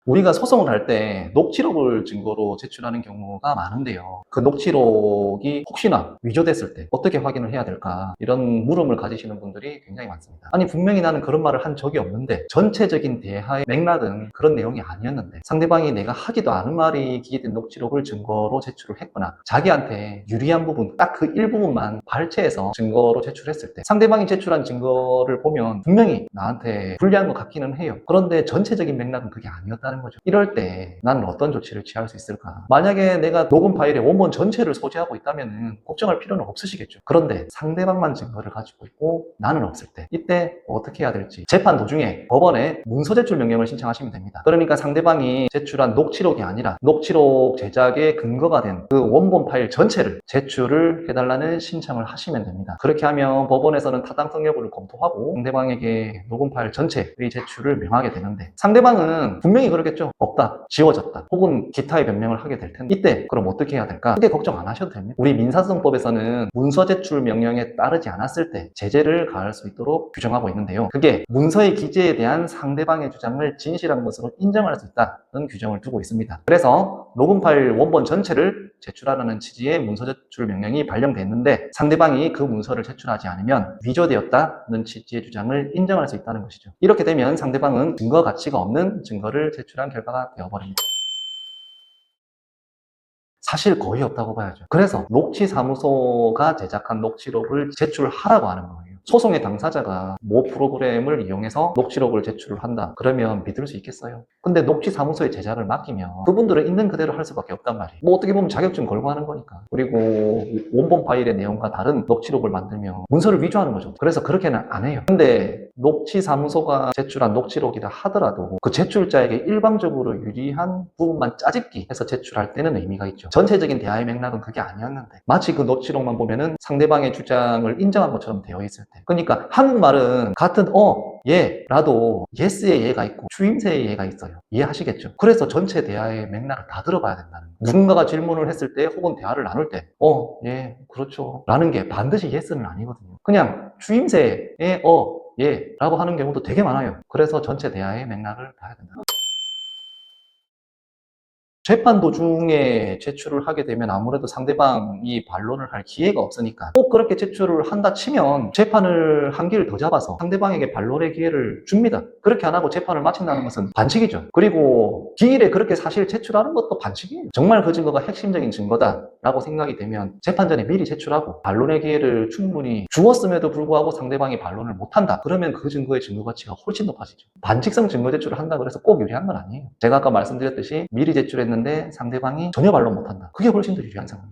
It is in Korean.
우리가 소송을 할 때 녹취록을 증거로 제출하는 경우가 많은데요. 그 녹취록이 혹시나 위조됐을 때 어떻게 확인을 해야 될까? 이런 물음을 가지시는 분들이 굉장히 많습니다. 아니, 분명히 나는 그런 말을 한 적이 없는데 전체적인 대화의 맥락은 그런 내용이 아니었는데 상대방이 내가 하지도 않은 말이 기재된 녹취록을 증거로 제출을 했거나 자기한테 유리한 부분, 딱 그 일부분만 발췌해서 증거로 제출했을 때 상대방이 제출한 증거를 보면 분명히 나한테 불리한 것 같기는 해요. 그런데 전체적인 맥락은 그게 아니었다는 거죠. 이럴 때 나는 어떤 조치를 취할 수 있을까? 만약에 내가 녹음 파일의 원본 전체를 소지하고 있다면 걱정할 필요는 없으시겠죠. 그런데 상대방만 증거를 가지고 있고 나는 없을 때 이때 어떻게 해야 될지 재판 도중에 법원에 문서 제출 명령을 신청하시면 됩니다. 그러니까 상대방이 제출한 녹취록이 아니라 녹취록 제작의 근거가 된 그 원본 파일 전체를 제출을 해달라는 신청을 하시면 됩니다. 그렇게 하면 법원에서는 타당성 여부를 검토하고 상대방에게 녹음 파일 전체의 제출을 명하게 되는데 상대방은 분명히 그러겠죠. 없다, 지워졌다, 혹은 기타의 변명을 하게 될 텐데 이때 그럼 어떻게 해야 될까? 크게 걱정 안 하셔도 됩니다. 우리 민사소송법에서는 문서 제출 명령에 따르지 않았을 때 제재를 가할 수 있도록 규정하고 있는데요. 그게 문서의 기재에 대한 상대방의 주장을 진실한 것으로 인정할 수 있다는 규정을 두고 있습니다. 그래서 녹음 파일 원본 전체를 제출하라는 취지의 문서 제출 명령이 발령됐는데 상대방이 그 문서를 제출하지 않으면 위조되었다는 취지의 주장을 인정할 수 있다는 것이죠. 이렇게 되면 상대방은 증거 가치가 없는 증거를 제출한 결과가 되어버립니다. 사실 거의 없다고 봐야죠. 그래서 녹취사무소가 제작한 녹취록을 제출하라고 하는 거예요. 소송의 당사자가 모 프로그램을 이용해서 녹취록을 제출을 한다. 그러면 믿을 수 있겠어요? 근데 녹취사무소에 제작을 맡기면 그분들은 있는 그대로 할 수밖에 없단 말이에요. 뭐 어떻게 보면 자격증 걸고 하는 거니까. 그리고 원본 파일의 내용과 다른 녹취록을 만들면 문서를 위조하는 거죠. 그래서 그렇게는 안 해요. 근데 녹취사무소가 제출한 녹취록이라 하더라도 그 제출자에게 일방적으로 유리한 부분만 짜집기 해서 제출할 때는 의미가 있죠. 전체적인 대화의 맥락은 그게 아니었는데 마치 그 녹취록만 보면은 상대방의 주장을 인정한 것처럼 되어 있을 때, 그러니까 한국말은 같은 예라도 예스의 예가 있고 추임새의 예가 있어요. 이해하시겠죠? 그래서 전체 대화의 맥락을 다 들어봐야 된다는 거예요. 누군가가 질문을 했을 때 혹은 대화를 나눌 때 예, 그렇죠 라는 게 반드시 예스는 아니거든요. 그냥 추임새의 예 라고 하는 경우도 되게 많아요. 그래서 전체 대화의 맥락을 봐야 된다. 재판 도중에 제출을 하게 되면 아무래도 상대방이 반론을 할 기회가 없으니까 꼭 그렇게 제출을 한다 치면 재판을 한 기를 더 잡아서 상대방에게 반론의 기회를 줍니다. 그렇게 안 하고 재판을 마친다는 것은 반칙이죠. 그리고 기일에 그렇게 사실 제출하는 것도 반칙이에요. 정말 그 증거가 핵심적인 증거다 라고 생각이 되면 재판 전에 미리 제출하고 반론의 기회를 충분히 주었음에도 불구하고 상대방이 반론을 못한다. 그러면 그 증거의 증거 가치가 훨씬 높아지죠. 반칙성 증거 제출을 한다 그래서 꼭 유리한 건 아니에요. 제가 아까 말씀드렸듯이 미리 제출했는데 상대방이 전혀 반론 못한다. 그게 훨씬 더 유리한 상황입니다.